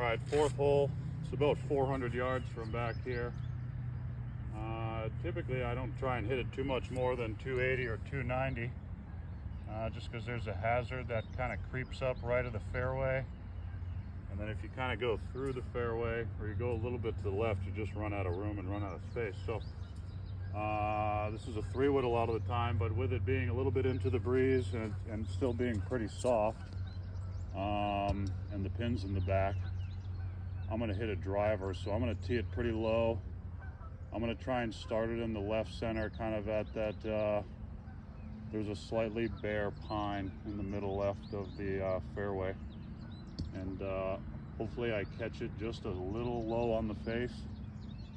All right, fourth hole. It's about 400 yards from back here. Typically, I don't try and hit it too much more than 280 or 290, just because there's a hazard that kind of creeps up right of the fairway. And then if you kind of go through the fairway or you go a little bit to the left, you just run out of room and run out of space. So this is a 3-wood a lot of the time, but with it being a little bit into the breeze and still being pretty soft, and the pin's in the back, I'm going to hit a driver. So I'm going to tee it pretty low. I'm going to try and start it in the left center, kind of at that, there's a slightly bare pine in the middle left of the fairway. And hopefully I catch it just a little low on the face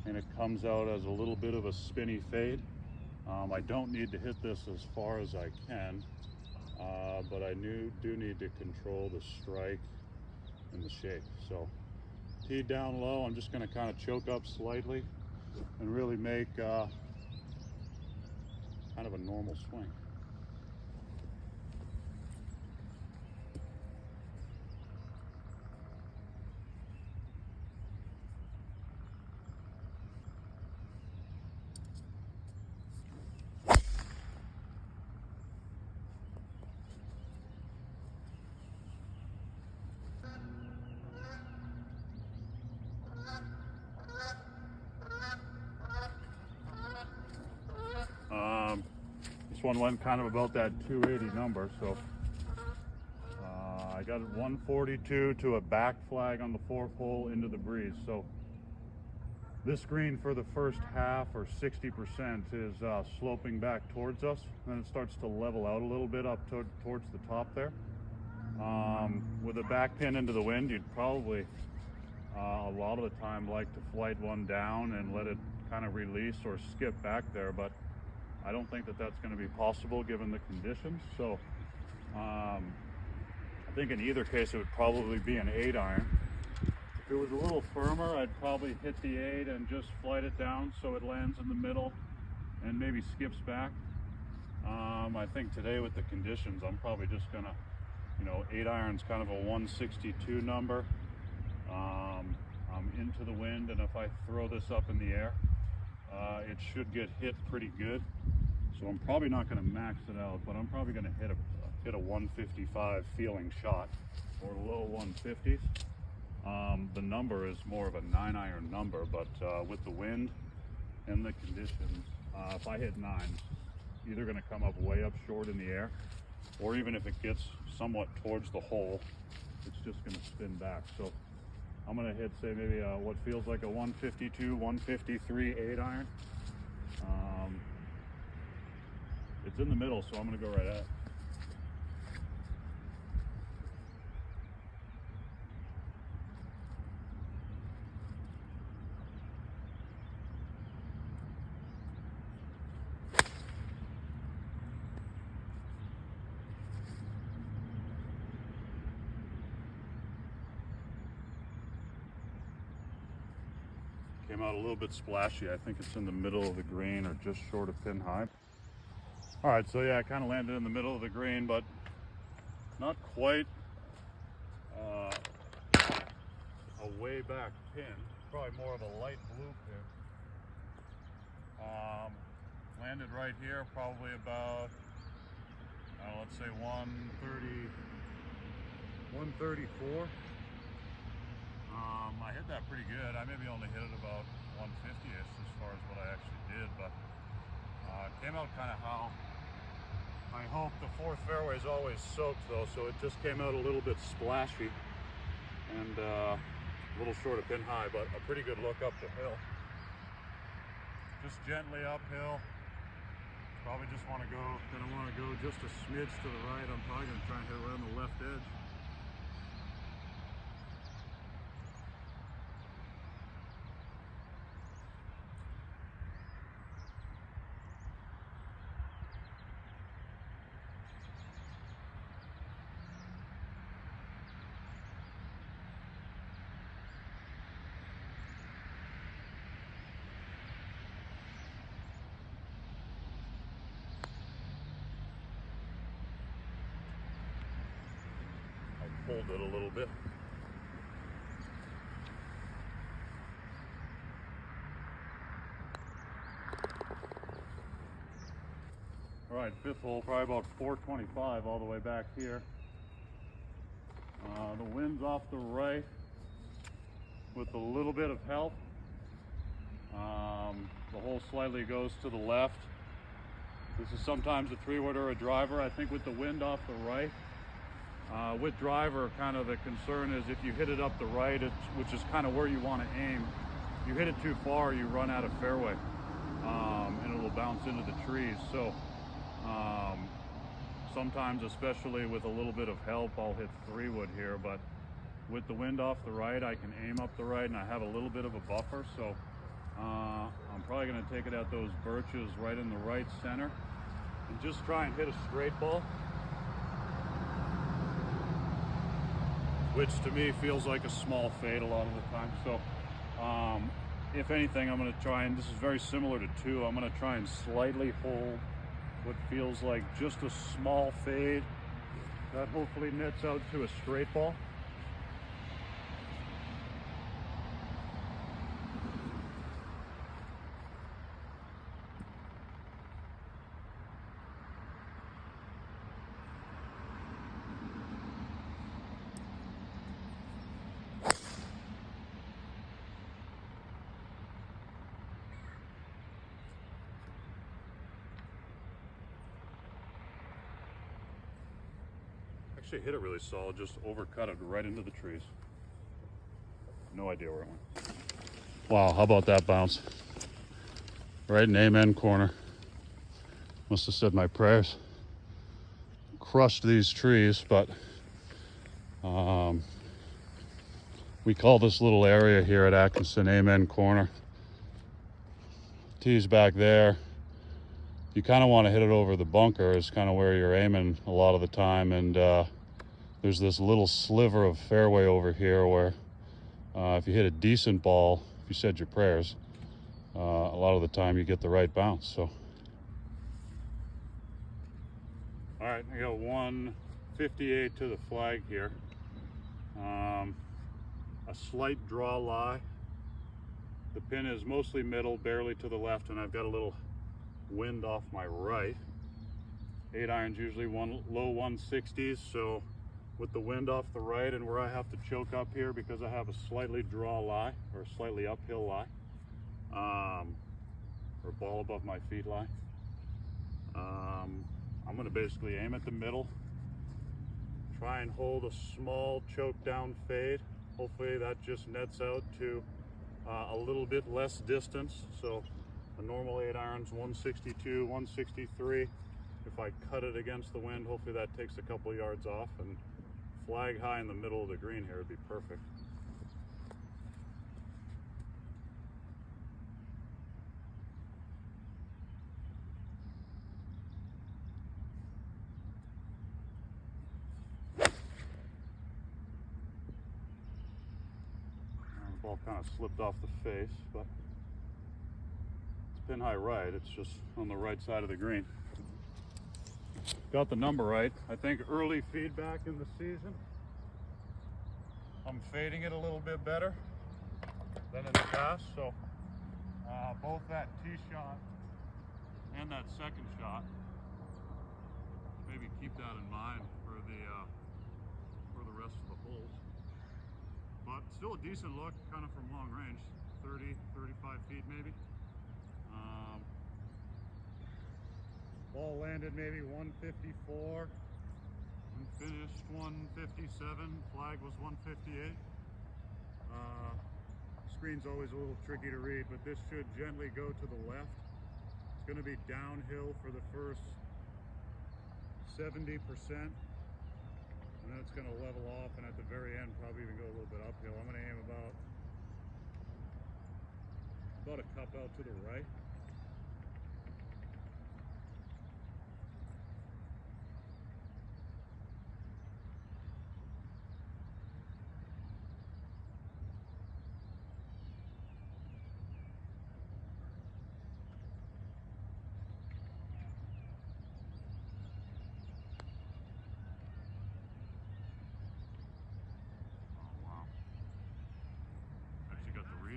and it comes out as a little bit of a spinny fade. I don't need to hit this as far as I can, but I do need to control the strike and the shape. So teed down low, I'm just going to kind of choke up slightly and really make kind of a normal swing. This one went kind of about that 280 number, so I got it 142 to a back flag on the fourth hole into the breeze. So this green for the first half, or 60%, is sloping back towards us. Then it starts to level out a little bit up towards the top there. With a back pin into the wind, you'd probably a lot of the time like to flight one down and let it kind of release or skip back there, but I don't think that that's going to be possible given the conditions. So I think in either case it would probably be an 8-iron. If it was a little firmer, I'd probably hit the 8 and just flight it down so it lands in the middle and maybe skips back. I think today with the conditions, I'm probably just gonna, 8-iron's kind of a 162 number. I'm into the wind, and if I throw this up in the air, it should get hit pretty good. So I'm probably not going to max it out, but I'm probably going to hit a 155 feeling shot, or low 150s. The number is more of a 9-iron number, but with the wind and the conditions, if I hit 9, it's either going to come up way up short in the air, or even if it gets somewhat towards the hole, it's just going to spin back. So I'm going to hit, say, maybe what feels like a 152, 153 8-iron. It's in the middle, so I'm going to go right at it. Came out a little bit splashy. I think it's in the middle of the green or just short of pin high. All right, so yeah, I kind of landed in the middle of the green, but not quite a way back pin. Probably more of a light blue pin. Landed right here, probably about, let's say 130, 134. I hit that pretty good. I maybe only hit it about 150-ish as far as what I actually did, but it came out kind of how I hope. The fourth fairway is always soaked though, so it just came out a little bit splashy and a little short of pin high, but a pretty good look up the hill. Just gently uphill. Probably just want to go, gonna want to go just a smidge to the right. I'm probably gonna try and hit around the left edge. Pulled it a little bit. All right, fifth hole, probably about 425 all the way back here. The wind's off the right with a little bit of help. The hole slightly goes to the left. This is sometimes a 3-wood or a driver. I think with the wind off the right, with driver, kind of the concern is if you hit it up the right, which is kind of where you want to aim, you hit it too far, you run out of fairway, and it'll bounce into the trees. So sometimes, especially with a little bit of help, I'll hit 3-wood here, but with the wind off the right, I can aim up the right, and I have a little bit of a buffer, so I'm probably going to take it at those birches right in the right center and just try and hit a straight ball, which to me feels like a small fade a lot of the time. So if anything, I'm going to try, and this is very similar to 2, I'm going to try and slightly hold what feels like just a small fade that hopefully nets out to a straight ball. Actually hit it really solid, just overcut it right into the trees. No idea where it went. Wow, how about that bounce? Right in amen corner. Must have said my prayers. Crushed these trees, but we call this little area here at Atkinson Amen Corner. Tee's back there. You kind of want to hit it over the bunker, is kind of where you're aiming a lot of the time, and there's this little sliver of fairway over here where if you hit a decent ball, if you said your prayers, a lot of the time you get the right bounce. So all right, I got 158 to the flag here. A slight draw lie. The pin is mostly middle, barely to the left, and I've got a little wind off my right. 8 irons usually low 160s, so with the wind off the right and where I have to choke up here because I have a slightly draw lie, or a slightly uphill lie, or ball above my feet lie, I'm going to basically aim at the middle, try and hold a small choke down fade. Hopefully that just nets out to a little bit less distance. So a normal 8 irons 162, 163. If I cut it against the wind, hopefully that takes a couple yards off, and flag high in the middle of the green here would be perfect. The ball kind of slipped off the face, but it's pin high right. It's just on the right side of the green. Got the number right. I think early feedback in the season, I'm fading it a little bit better than in the past. So both that tee shot and that second shot, maybe keep that in mind for the rest of the holes. But still a decent look, kind of from long range, 30, 35 feet maybe. Ball landed maybe 154 and finished 157. Flag was 158. Screen's always a little tricky to read, but this should gently go to the left. It's going to be downhill for the first 70%, and then it's going to level off, and at the very end probably even go a little bit uphill. I'm going to aim about a cup out to the right.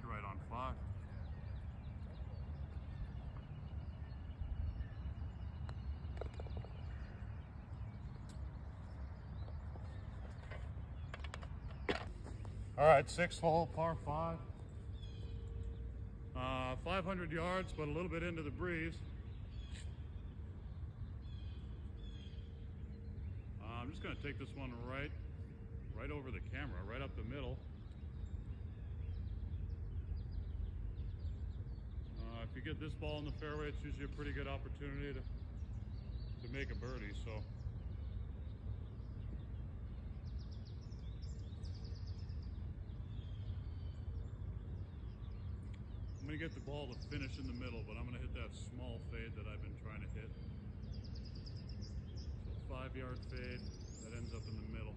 Right on 5. All right, 6th hole, par 5. 500 yards, but a little bit into the breeze. I'm just gonna take this one right over the camera, right up the middle. If you get this ball in the fairway, it's usually a pretty good opportunity to make a birdie. So I'm gonna get the ball to finish in the middle, but I'm gonna hit that small fade that I've been trying to hit. So 5-yard fade that ends up in the middle.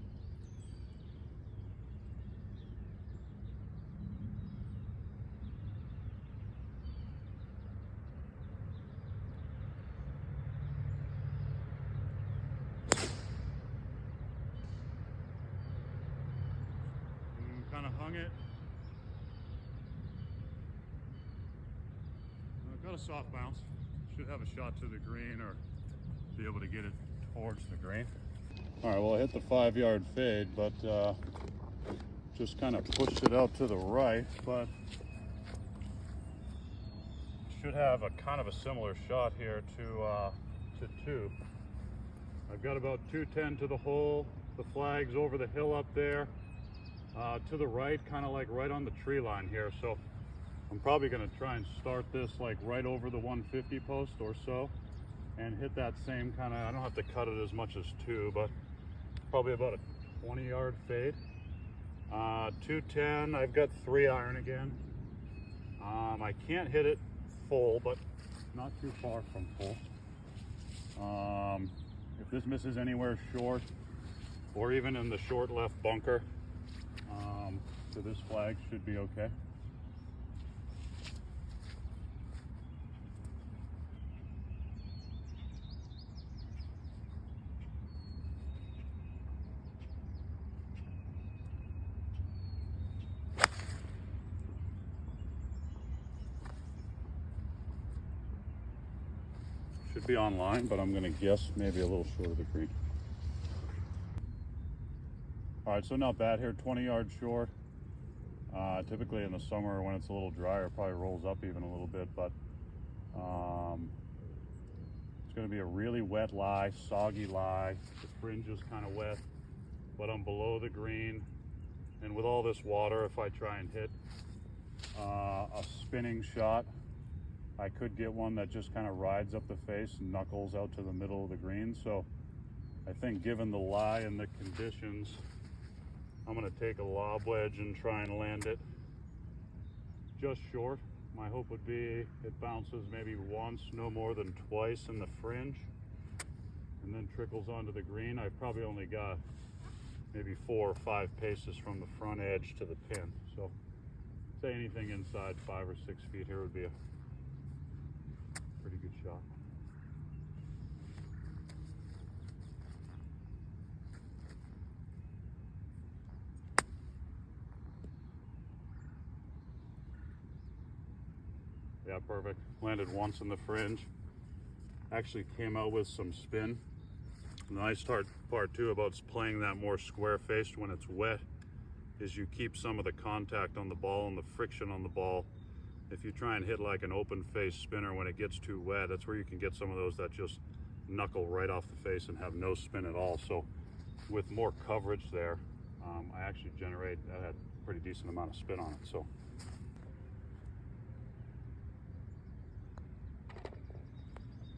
Kind of hung it. Got a soft bounce. Should have a shot to the green or be able to get it towards the green. All right, well, I hit the 5-yard fade, but just kind of pushed it out to the right, but should have a kind of a similar shot here to 2. I've got about 210 to the hole. The flag's over the hill up there. To the right, kind of like right on the tree line here. So I'm probably going to try and start this like right over the 150 post or so and hit that same kind of, I don't have to cut it as much as 2, but probably about a 20-yard fade. 210, I've got 3-iron again. I can't hit it full, but not too far from full. If this misses anywhere short or even in the short left bunker, so this flag should be okay. Should be online, but I'm gonna guess maybe a little short of the green. All right, so not bad here, 20 yards short. Typically in the summer when it's a little drier, it probably rolls up even a little bit, but it's gonna be a really wet lie, soggy lie. The fringe is kind of wet, but I'm below the green. And with all this water, if I try and hit a spinning shot, I could get one that just kind of rides up the face and knuckles out to the middle of the green. So I think given the lie and the conditions, I'm gonna take a lob wedge and try and land it just short. My hope would be it bounces maybe once, no more than twice in the fringe, and then trickles onto the green. I've probably only got maybe 4 or 5 paces from the front edge to the pin. So say anything inside 5 or 6 feet here would be a pretty good shot. Yeah, perfect. Landed once in the fringe. Actually came out with some spin. The nice part too about playing that more square-faced when it's wet is you keep some of the contact on the ball and the friction on the ball. If you try and hit like an open face spinner when it gets too wet, that's where you can get some of those that just knuckle right off the face and have no spin at all. So with more coverage there, I actually generate a pretty decent amount of spin on it. So